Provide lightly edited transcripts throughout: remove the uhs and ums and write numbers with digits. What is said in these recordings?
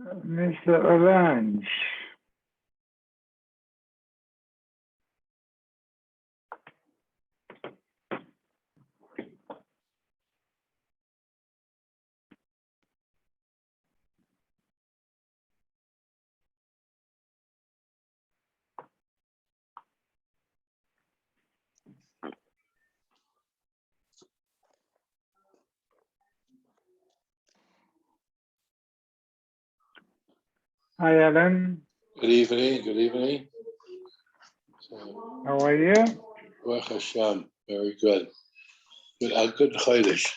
Mr. Orange. Hi, Alan. Good evening. Good evening. How are you? Baruch Hashem. Very good. Good Chodesh.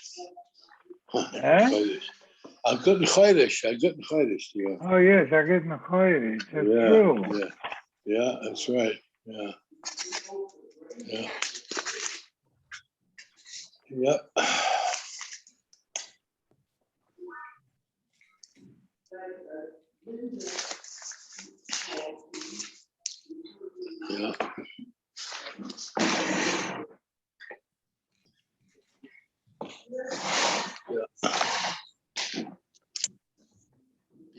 I'm good in Chodesh. Yeah. Oh, yes, I get Mechoiris. That's true. Yeah, that's right. Yeah. Yeah.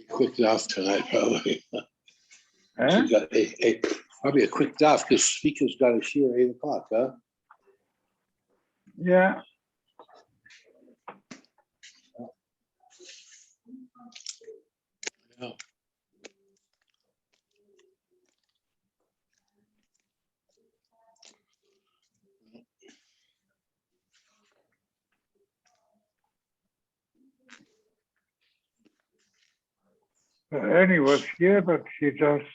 Quick daf tonight, probably. Huh? She got probably a quick daf because speaker's got a shear 8:00, huh? Yeah. Yeah. Annie was here, but she just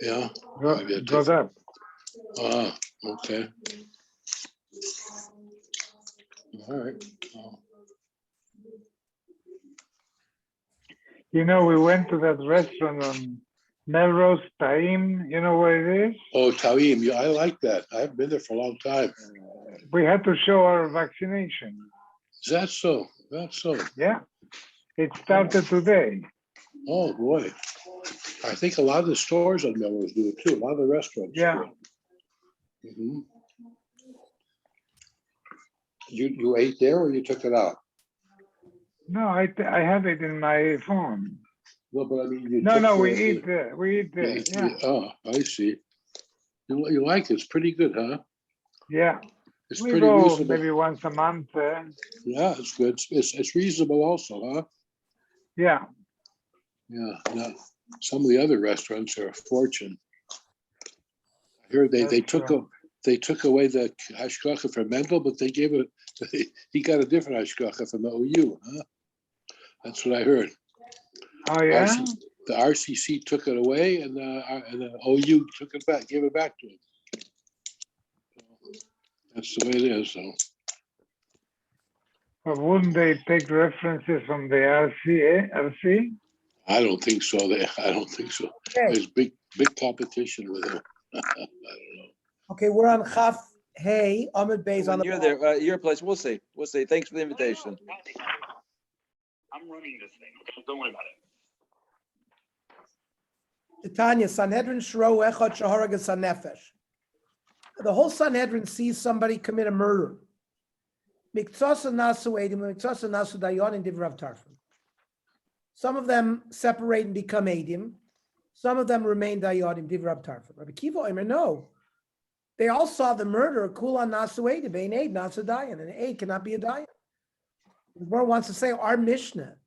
got up. Ah, okay. All right. You know, we went to that restaurant on Melrose Taim. You know where it is? Oh, Taim. Yeah, I like that. I haven't been there for a long time. We had to show our vaccination. Is that so? That's so. Yeah. It started today. Oh, boy. I think a lot of the stores on Melrose do it too. A lot of the restaurants. Yeah. Mm-hmm. You ate there or you took it out? No, I have it in my phone. No, but I mean, we eat there. We eat there. Yeah. Oh, I see. You like it? It's pretty good, huh? Yeah. It's We pretty go reasonable. maybe once a month. Yeah, it's good. It's reasonable also, huh? Yeah. Yeah. No, some of the other restaurants are a fortune. I hear they took away the hashgacha from Mendel, but they gave it. He got a different hashgacha from the OU, huh? That's what I heard. Oh yeah. The RCC took it away, and the OU took it back, gave it back to him. That's the way it is, though. But wouldn't they take references from the RC? I don't think so. I don't think so. Okay. There's big competition with them. I don't know. Okay, we're on Chaf Hey Ahmed Bey's on the. You're there. Your place. We'll see. Thanks for the invitation. I'm running this thing. Okay? Don't worry about it. Tanya, Sanhedrin Shro Echad Shaharaga Sanefesh. The whole Sanhedrin sees somebody commit a murder. Miktsasa Nasu Edim, Miktsasa Nasu Dayon, Divrav Tarfim. Some of them separate and become Edim. Some of them remain Dayonim, Divrav Tarfim. Rabbi Kiva Omer, no. They all saw the murder. Kula Nasu Edim, Ein Eid, Nasu Dayan. An Eid cannot be a Dayan. The Gemara wants to say our Mishnah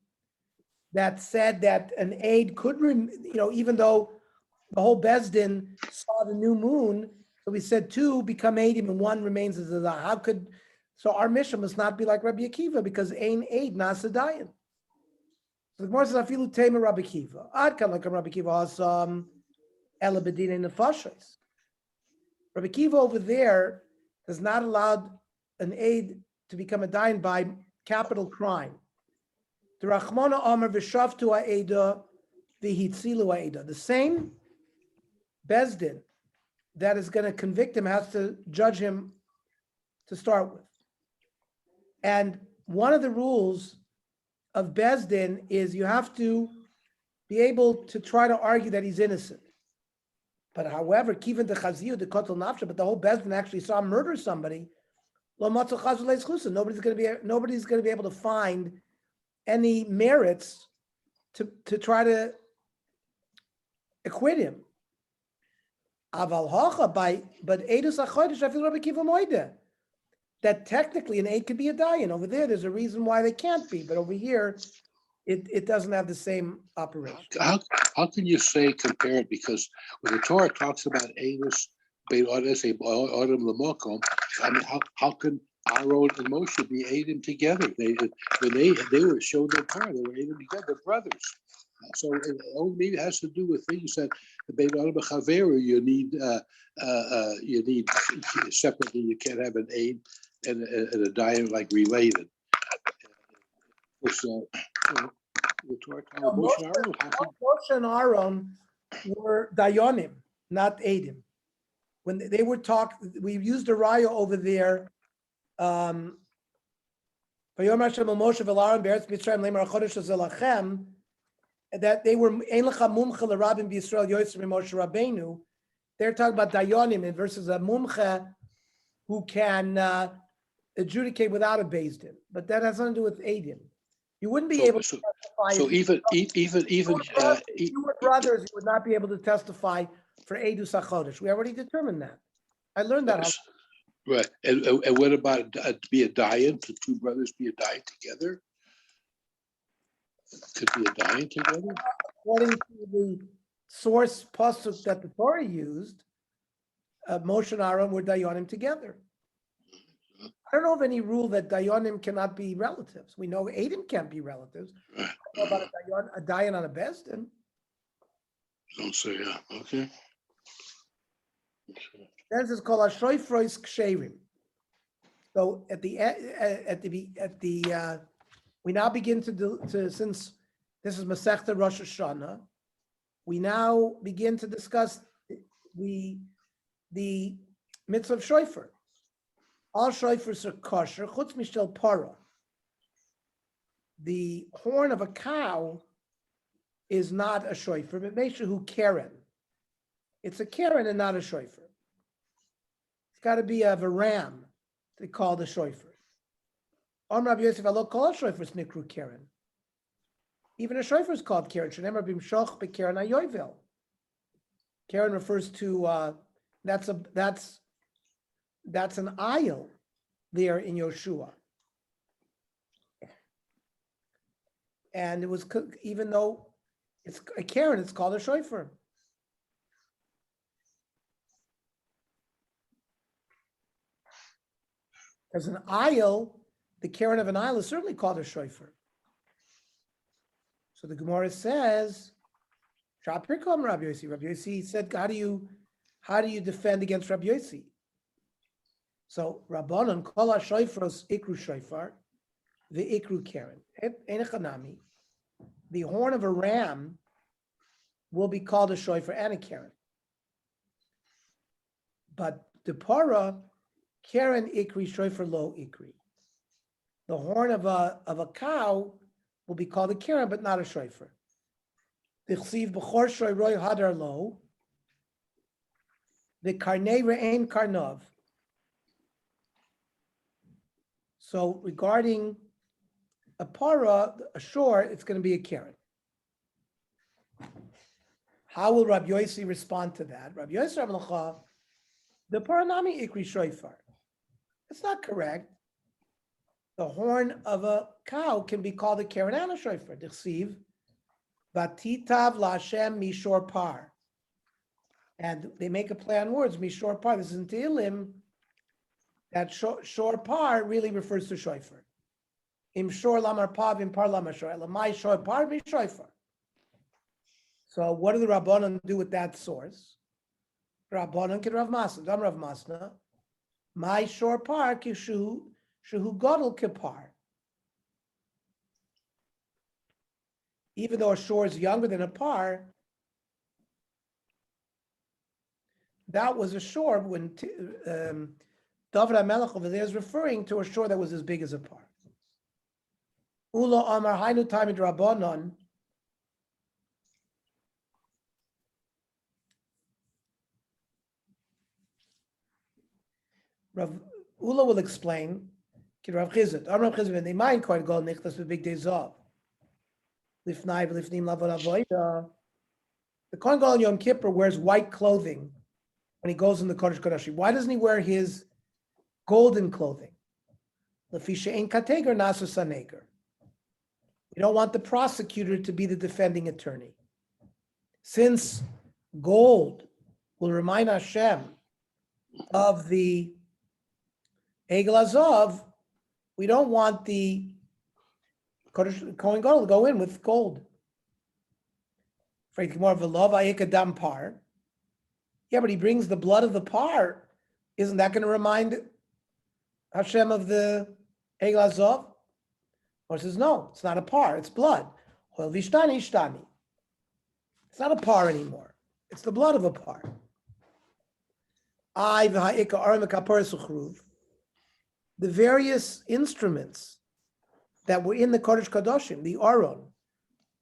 that said that an aid could, even though the whole Bezdin saw the new moon, so we said two become Eidim and one remains as a Dayan. How could, so our Mishnah must not be like Rabbi Akiva because Ein Eid Nasa Dayan. So the Gemara says, Afilu Tema Rabbi Akiva. Ad kan like Rabbi Akiva Hasam Ela Bedina Nefashos. Rabbi Akiva over there has not allowed an aid to become a Dayan by capital crime. The Rachmana Amar v'shavtu ha'eda v'hitzilu ha'eda. The same Bezdin that is going to convict him has to judge him to start with. And one of the rules of Bezdin is you have to be able to try to argue that he's innocent. But however, kivan de chaziyu de kotel nafsha, but the whole Bezdin actually saw him murder somebody. Lo matzah chazul leis chusa. Nobody's going to be able to find any merits to try to acquit him. Aval hocha but Eidus achodesh I feel Rabbi Kiva Moide. That technically an aid could be a dayan. Over there, there's a reason why they can't be, but over here, it doesn't have the same operation. How can you say compare it? Because when the Torah talks about Amos, Beit Odes, Odom Lamokom, I mean, how can Aaron and Moshe be Adam together? When they were shown their power, they were Adam together, they're brothers. So it only maybe has to do with things that the Beit Odom Chaveru you need separately. You can't have an aid and a diet like related. So, the Torah tells Moshe and Aaron, how can Moshe and Aaron were dayanim, not Adim. When they were we used a raya over there. That they were Ein Lecha Mumche L'Rabim B'Yisrael Yosef Moshe Rabbeinu. They're talking about dayanim versus a mumche who can adjudicate without a beis din, but that has nothing to do with Adim. You wouldn't be able to testify. So even if you were brothers, you would not be able to testify for Eidus HaChodesh. We already determined that. I learned that. right. And what about be a dayan? Could two brothers be a dayan together? Could be a dayan together? According to the source pasuk that the Torah used, Moshe and Aaron were dayanim together. I don't know of any rule that dayanim cannot be relatives. We know Adim can't be relatives. I don't know about a dayan on a beis din. Don't say yeah. Okay. This is called a shoifrois ksherim. So we now begin to since this is Masechta Rosh Hashanah, we now begin to discuss the mitzvah of shofar. All shofars are kosher, chutz mishel para. The horn of a cow is not a shofar, but meshahu keren. It's a keren and not a shofar. It's got to be of a ram to call the shofar. Rabbi Yosef, alo kol shofars nikru keren. Even a shofar is called keren. Shenemar bimshoch bekeren hayovel. Keren refers to that's an aisle there in Yoshua. And it was, even though it's a keren, it's called a shofar. As an aisle, the keren of an aisle is certainly called a shofar. So the Gemara says, Shapir kom Rabbi Yossi. Rabbi Yossi said, how do you defend against Rabbi Yossi? So Rabbanon kol ha-shofros ikru shofar, the ikru keren. Enechanami, the horn of a ram will be called a shofar and a keren. But the para, keren ikri, shofar lo ikri. The horn of a cow will be called a keren, but not a shofar. Dichsiv b'chor shoyroi hadar lo, the karnei re'ein karnov. So regarding a para, a shore, it's going to be a keren. How will Rabbi Yossi respond to that? Rabbi Yossi Rabbi Lacha, the paranami ikri shofar. It's not correct. The horn of a cow can be called a keren and a shofar. Dichsiv, batitav laHashem mishor par. And they make a play on words, mishor par. This is in Tehillim. That shor par really refers to shofar. Im shor lamar pav, im par lamar shor. Lamai shor par mi shofar. So what do the Rabbanon do with that source? Rabbanon can Rav Masna. Dam Rav Masna. My shor par kishu gadol kipar. Even though a shor is younger than a par, that was a shor when David HaMelech over there is referring to a shore that was as big as a par. Ula Amar Hainu Tamid Rabbanon. Ula will explain. Rav Chizit, Rav Chizit, they mind quite gold nichtas with big days off. Lifnai v'lifnim lavod avoda. The Kohen Gadol on Yom Kippur wears white clothing when he goes in the Kodesh Kodashim. Why doesn't he wear his golden clothing? Lefisha ein kateger nasu saneger. You don't want the prosecutor to be the defending attorney. Since gold will remind Hashem of the Egel Azov, we don't want the Kohen Gadol to go in with gold. More of a love ayikadam par. Yeah, but he brings the blood of the par. Isn't that going to remind Hashem of the Egel Azov? Or says, no, it's not a par, it's blood. Well, vishtani ishtani. It's not a par anymore. It's the blood of a par. The various instruments that were in the Kodesh Kadoshim, the Aron,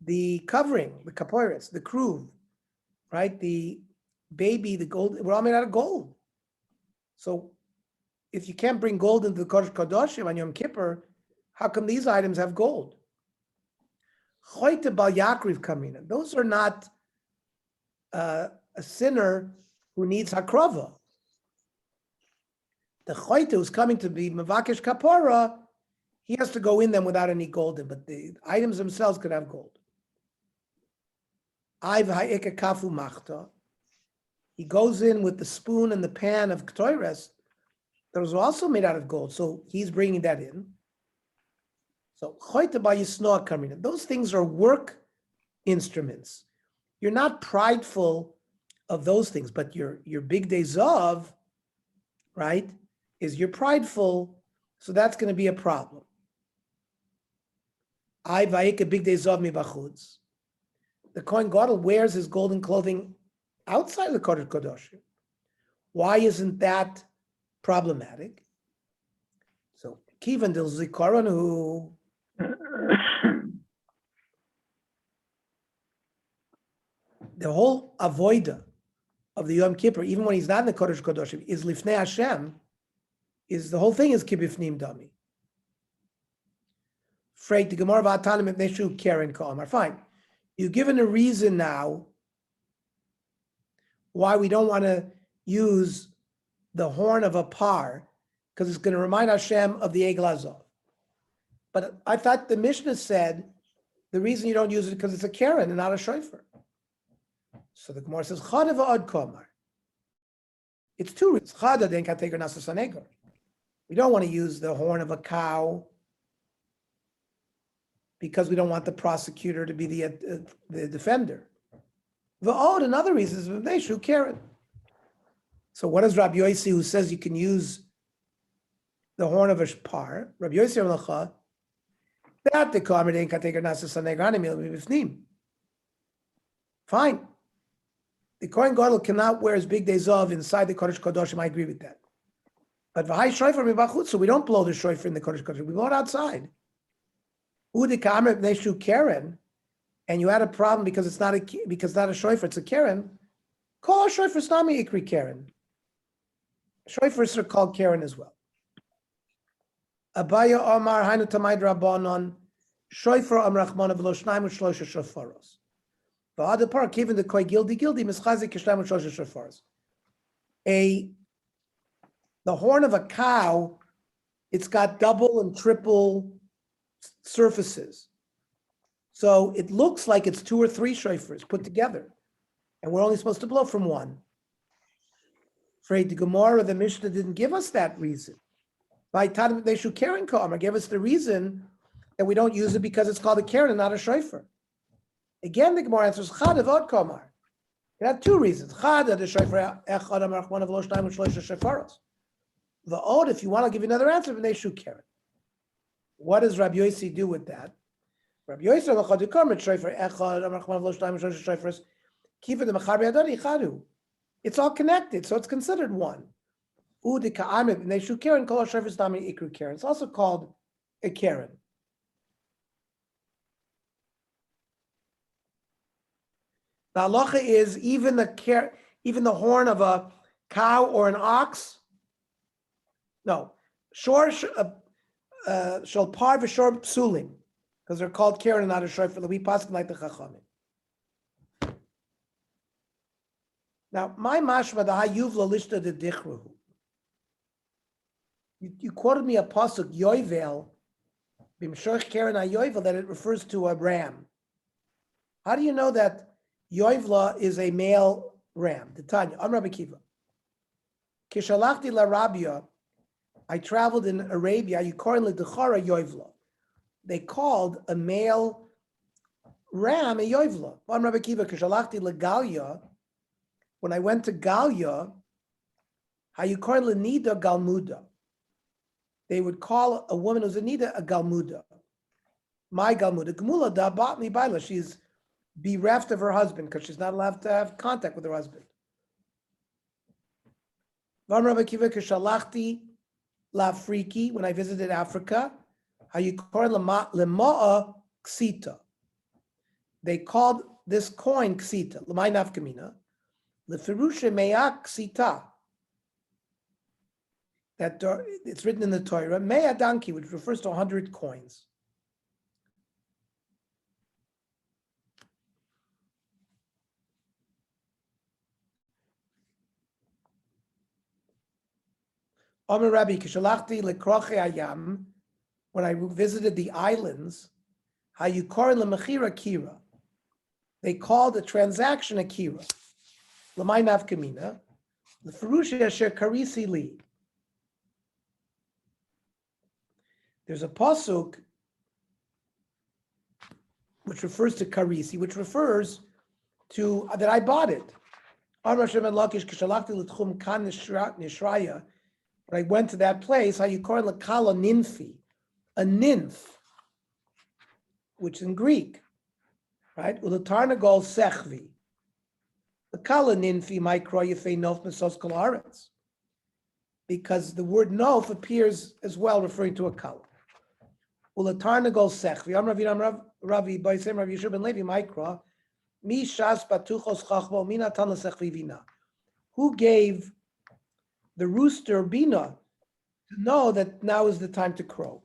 the covering, the kaporis, the kruv, right? The baby, the gold, we're all made out of gold. So if you can't bring gold into the Kodesh Kadoshim on Yom Kippur, how come these items have gold? Choyte bal yakriv kamina. Those are not a sinner who needs hakrava. The choyte who's coming to be mevakesh kapora, he has to go in them without any gold in, but the items themselves could have gold. Aiv ha'ike kafu machta. He goes in with the spoon and the pan of ktoires that was also made out of gold, so he's bringing that in. So choyte ba yisnoa kamina. Those things are work instruments. You're not prideful of those things, but your big days of, right, is you're prideful, so that's going to be a problem. I vayika big days of mi bachutz. The Kohen Gadol wears his golden clothing outside of the Kodesh Kodoshim. Why isn't that problematic? So kivan del zikaron who the whole avoida of the Yom Kippur, even when he's not in the Kodesh Kodoshim, is lifnei Hashem. Is the whole thing is kibifnim dami. Freit the Gemara v'atanim et neshu keren ka'amar. Fine, you've given a reason now why we don't want to use the horn of a par, because it's going to remind Hashem of the Egel Azov. But I thought the Mishnah said the reason you don't use it because it's a keren and not a shofar. So the Gemara says chada v'ad kamar. It's two reasons. Chada den kateger nasa sanegar. We don't want to use the horn of a cow because we don't want the prosecutor to be the defender. V'od, another reason is v'neshu keren. So what does Rabbi Yossi, who says you can use the horn of a par, Rabbi Yossi Amlacha, that the kamer den kateger nasa sanegar anamil b'ifnim. Fine. The Kohen Gadol cannot wear his big days of inside the Kodesh Kodoshim. I agree with that. But v'hai shofar mibachutz, so we don't blow the shofar in the Kodesh Kodoshim. We blow it outside. Udi kamer b'neshu keren, and you had a problem because it's not a shofar, it's a keren. Call a shofar snami ikri keren. Shofars are called keren as well. Abaya Omar Hainu Tamaid Rabbanon Shofar Am Rachmana V'lo Shnaim U'Shlosha Shofaros. The part given the koi gildi mischazik kishlam shlosh shofaros. The horn of a cow, it's got double and triple surfaces, so it looks like it's two or three shofars put together, and we're only supposed to blow from one. Afraid the Gemara, the Mishnah didn't give us that reason. By Tadim Neshu Keren Ka'amar gave us the reason that we don't use it because it's called a keren and not a shofar. Again, the Gemara answers chada v'od kamar. It had two reasons. Chada the shofar echad amar chmana v'lo shnayim u'shloisha shofaros. V'od, if you want, I'll give you another answer. V'neshu keren. What does Rabbi Yossi do with that? Rabbi Yossi l'chad yikamet shofar echad amar chmana v'lo shnayim u'shloisha shofaros. Kiva the mechar b'yadoni chadu. It's all connected, so it's considered one. Udi ka'amet v'neshu keren kol ha'shofars dami ikru keren. It's also called a keren. The halacha is even the horn of a cow or an ox. No, shor shall par v'shor psulim, because they're called Karen and not a shofar. We pass like the Chachamim. Now, my mashma the hayuvla lishta de dichruhu. You quoted me a pasuk yovel b'mshoich Karen hayovel that it refers to a ram. How do you know that yoivla is a male ram? The Tanya, I'm Rabbi Kiva. Kishalachti la Rabia, I traveled in Arabia. You call it the Chara yoivla. They called a male ram a yoivla. I'm Rabbi Kiva. Kishalachti la Galia. When I went to Galia, how you call it nida galmuda. They would call a woman who's a nida a galmuda. My galmuda. Gemula da bat mi baila. She's bereft of her husband because she's not allowed to have contact with her husband. Vam Rabbi Kiva kishalachti la Afriki, when I visited Africa, how you call lema'a ksita. They called this coin ksita, lemay nafkamina, lefirusha me'a ksita. That it's written in the Torah, me'a danki, which refers to 100 coins. Omer Rabbi kishalachti lekroche ayam, when I visited the islands, hayukor lemachira kira. They called the transaction a kira. Lamay nafkamina, leferusha asher karisi li. There's a pasuk which refers to karisi, which refers to that I bought it. Amar Hashem and Lakish kishalachti l'tchum kan nishraya. When I went to that place, how you call it kala ninfi, a nymph, which in Greek, right? Ulatarnagol sechvi. The kala ninfi mikro yefei nof mesos kol haaretz, because the word nof appears as well referring to a kala. Ulatarnagol sechvi. Am Ravi Baisem Rav Yeshua ben Levi mikro mi shas batuchos chachbo mi natan l'sechvi vina. Who gave the rooster bina to know that now is the time to crow?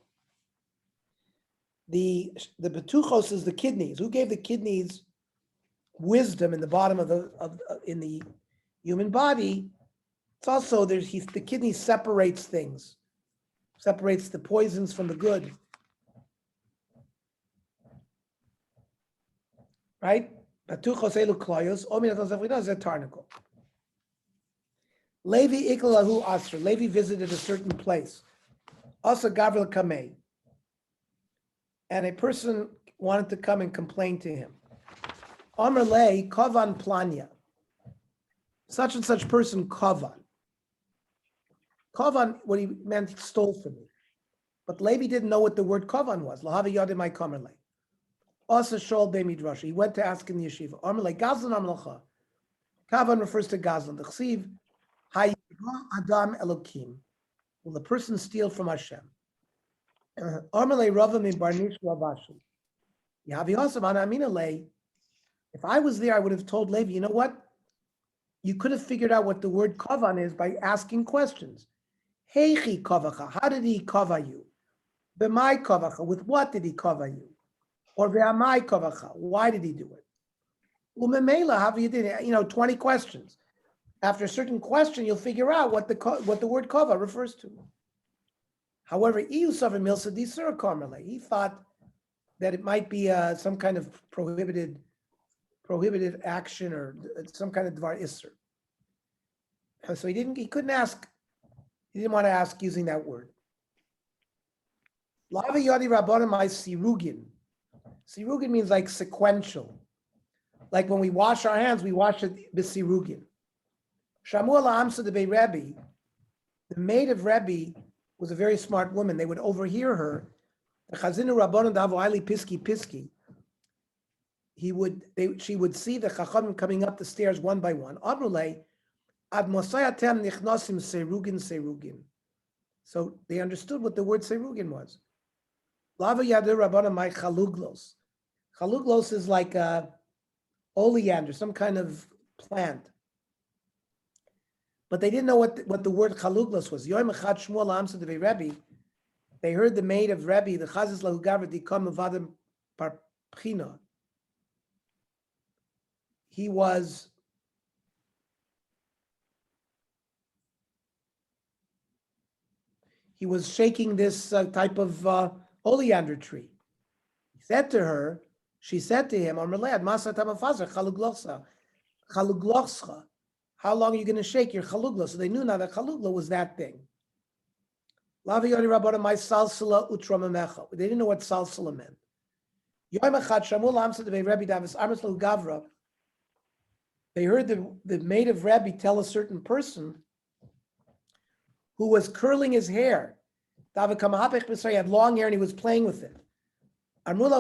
The betuchos is the kidneys. Who gave the kidneys wisdom in the bottom of in the human body? It's also the kidney separates things, separates the poisons from the good. Right? Betuchos elu kloyos ominatos avrinos zetarnikel. Levi ikalahu asr. Levi visited a certain place. Also Gabriel Kamei. And a person wanted to come and complain to him. Amr lei kavan planya. Such and such person kavan. Kavan, what he meant, he stole from me. But Levi didn't know what the word kavan was. Lahavi yadimai kamer lei. Also shol be midrash. He went to ask in the yeshiva. Amr lei gazlan amlacha. Kavan refers to gazlan. The chsiv Adam Elokim. Will the person steal from Hashem? Armalei Rava min Barnish Ravashi. If I was there, I would have told Levi, you know what? You could have figured out what the word kavan is by asking questions. Heichi kavacha, how did he cover you? B'mai kavacha, with what did he cover you? Or ve'amai kavacha, why did he do it? Umemela, how you did 20 questions. After a certain question, you'll figure out what the word kava refers to. However, he thought that it might be some kind of prohibited action or some kind of dvar isser. So he couldn't ask. He didn't want to ask using that word. Lava yadi rabbanim my sirugin. Sirugin means like sequential. Like when we wash our hands, we wash it b'sirugin. Shamuel Amsa de Rebbe, the maid of Rebbe, was a very smart woman. They would overhear her. The Chazinu Rabbanon Davoili Piski Piski. She would see the Chachamim coming up the stairs one by one. Amrulei, Ad Mosayatem Nichnosim Serugin Serugin. So they understood what the word Serugin was. Lava Yadir Rabbanon my Chaluglos. Chaluglos is like a oleander, some kind of plant. But they didn't know what the word chaluglos was. Yom echad Shmuel Amsa de Rebbe. They heard the maid of Rebbe, the Chazis Lahu Gavra Dikam Avadim Bar Pchina. He was shaking this type of oleander tree. He said to her, she said to him, how long are you going to shake your chalugla? So they knew now that chalugla was that thing. They didn't know what salsala meant. They heard the maid of Rebbe tell a certain person who was curling his hair. He had long hair and he was playing with it. How long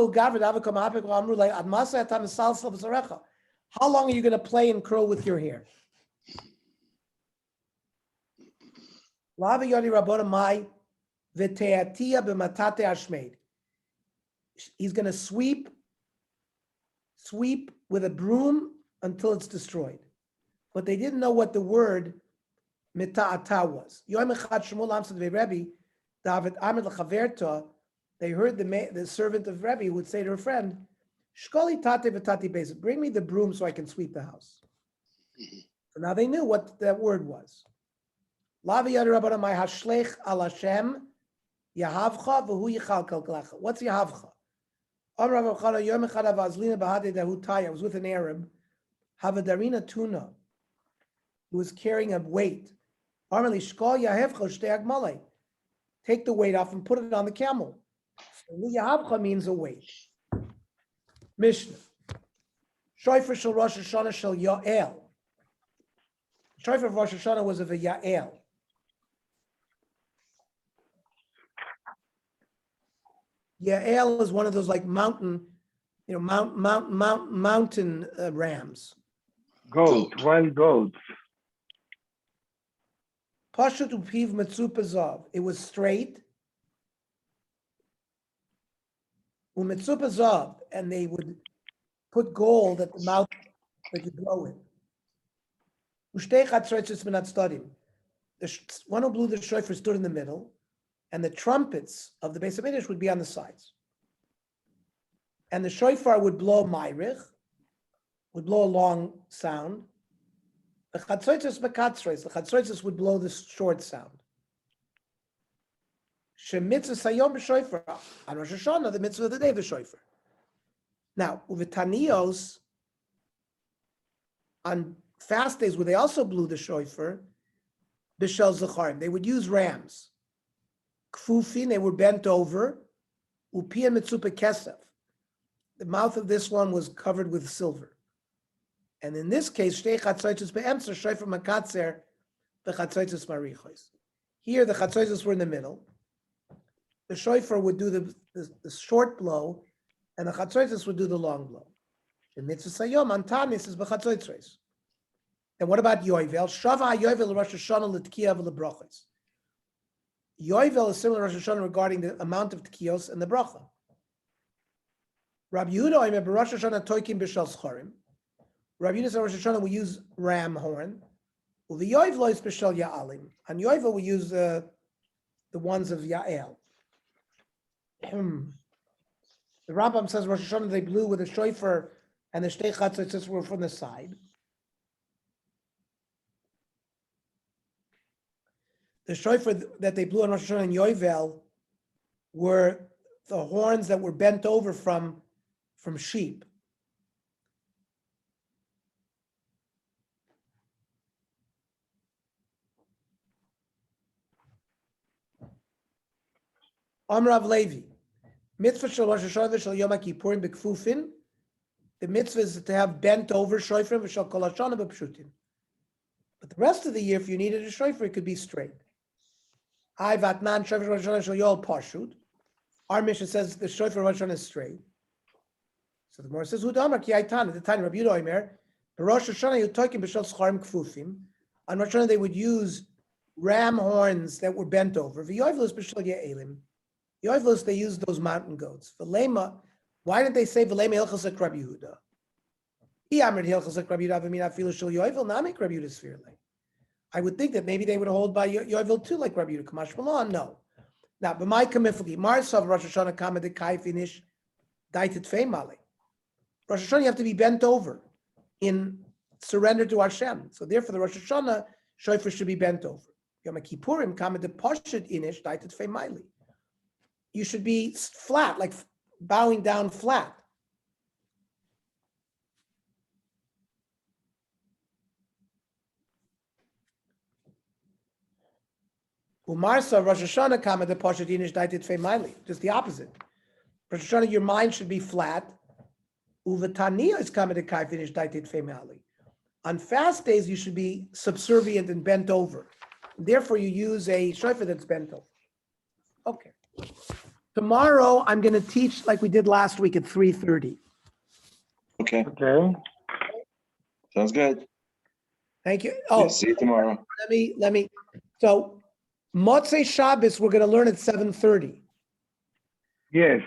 are you going to play and curl with your hair? He's going to sweep with a broom until it's destroyed. But they didn't know what the word mita'ata was. They heard the servant of Rebbe would say to her friend, "Shkoli tate v'tati beis, bring me the broom so I can sweep the house." So now they knew what that word was. Lavi yad rabbanah my hashlech al Hashem yahavcha v'hu yichalkel kalacha. What's yahavcha? I was with an Arab, Havadarina tuna, who was carrying a weight. Take the weight off and put it on the camel. Yahavcha means a weight. Mishnah. Shofar shel Rosh Hashanah shel Yael. Shofar of Rosh Hashanah was of a Yael. Yael is one of those like mountain, mountain rams. Goat, wild goats. Pashut upiv metzupazav. It was straight. Umetzupazav, and they would put gold at the mouth that you blow it. Ushtei chatzretzes minatzadim. The one who blew the shofar stood in the middle, and the trumpets of the Beis HaMikdash would be on the sides. And the shofar would blow ma'irich, would blow a long sound. The chatzretzes bekatzres, the chatzretzes would blow the short sound. Shemitzvah sayom b'shofar, on Rosh Hashanah, the mitzvah of the day of the shofar. Now, uvitanios, on fast days where they also blew the shofar, b'shel zacharim, they would use rams. Kfufin, they were bent over. Upia mitzupa kesef. The mouth of this one was covered with silver. And in this case, shtei chatzaitzes be'emser, shofar makatzer, the chatzaitzes marichos. Here, the chatzaitzes were in the middle. The shofar would do the short blow, and the chatzaitzes would do the long blow. In mitzvah sayom, antanis is b'chatzaitzes. And what about Yovel? Shava Yovel Rosh Hashanah l'tkiyav l'brachos. Yovel is similar to Rosh Hashanah regarding the amount of tkiyos and the bracha. Rabbi Yehuda oimer b'Rosh Hashanah toikim b'shal scharim. Rabbi Yehuda said Rosh Hashanah we use ram horn. Uvi Yovel is b'shal ya'alim. And Yovel we use the ones of Ya'el. The Rambam says Rosh Hashanah they blew with a shofar and the shtei chatzos were from the side. The shofar that they blew on Rosh Hashanah and Yovel were the horns that were bent over from sheep. Amrav Levi, mitzvah shel Rosh Hashanah shel Yom Kippurim b'kfufin. The mitzvah is to have bent over shofar v'shel kol Hashanah b'pshutin. But the rest of the year, if you needed a shofar, it could be straight. I vatnan shofar Rosh Hashanah shel Yol pashut. Our mission says the shofar Rosh Hashanah is straight. So the Gemara says, "Hu damar ki aitan." At the time, Rabbi Yehuda oimer, Rosh Hashanah you toikim b'shel scharim kfufim. On Rosh Hashanah they would use ram horns that were bent over. V'yovelus b'shel ye'elim. Yovelus they used those mountain goats. V'lema, why did they say v'lema hilchos like Rabbi Yehuda? Iamrid hilchos like Rabbi Yehuda v'min afilu shel Yovel namik Rabbi Yehuda sfirle. I would think that maybe they would hold by Yovel too, like Rabbi Yehuda. Kamash Malon, no. Now, b'may kamifli marsav Rosh Hashanah kama de kai finish Daitit Feimali. Rosh Hashanah, you have to be bent over in surrender to Hashem. So therefore, the Rosh Hashanah shofar should be bent over. Yom Kippurim, Kama de Poshet Inish, Daitit Feimali. You should be flat, like bowing down flat. Umarsa Rosh Hashanah Kama de Poshet Inish Daitit Feimali. Just the opposite. Rosh Hashanah, your mind should be flat. Uvataniya is Kama de Kai Finish Daitit Feimali. On fast days, you should be subservient and bent over. Therefore, you use a shofar that's bent over. Okay. Tomorrow, I'm going to teach like we did last week at 3:30. Okay, Okay. sounds good. Thank you. Yeah, Oh, see you tomorrow. let me. So, Motzei Shabbos, we're going to learn at 7:30. Yes.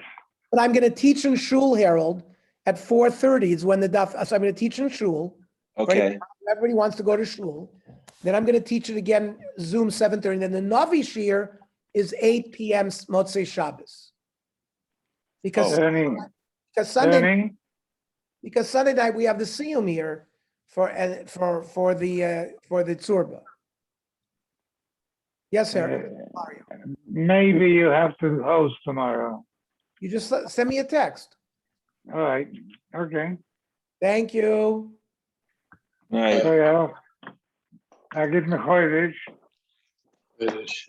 But I'm going to teach in Shul, Harold, at 4:30 is when the daf. So I'm going to teach in Shul. Okay, Everybody wants to go to Shul. Then I'm going to teach it again, Zoom 7:30. And then the Navi Shir is 8 p.m. Motzei Shabbos. Because, Learning. because Sunday Learning. because Sunday night we have the Siyum here for the Tzurba. Yes, sir. Mario. Maybe you have to host tomorrow. You just send me a text. All right. Okay. Thank you. all right. So yeah. I get my Chodesh. Finish.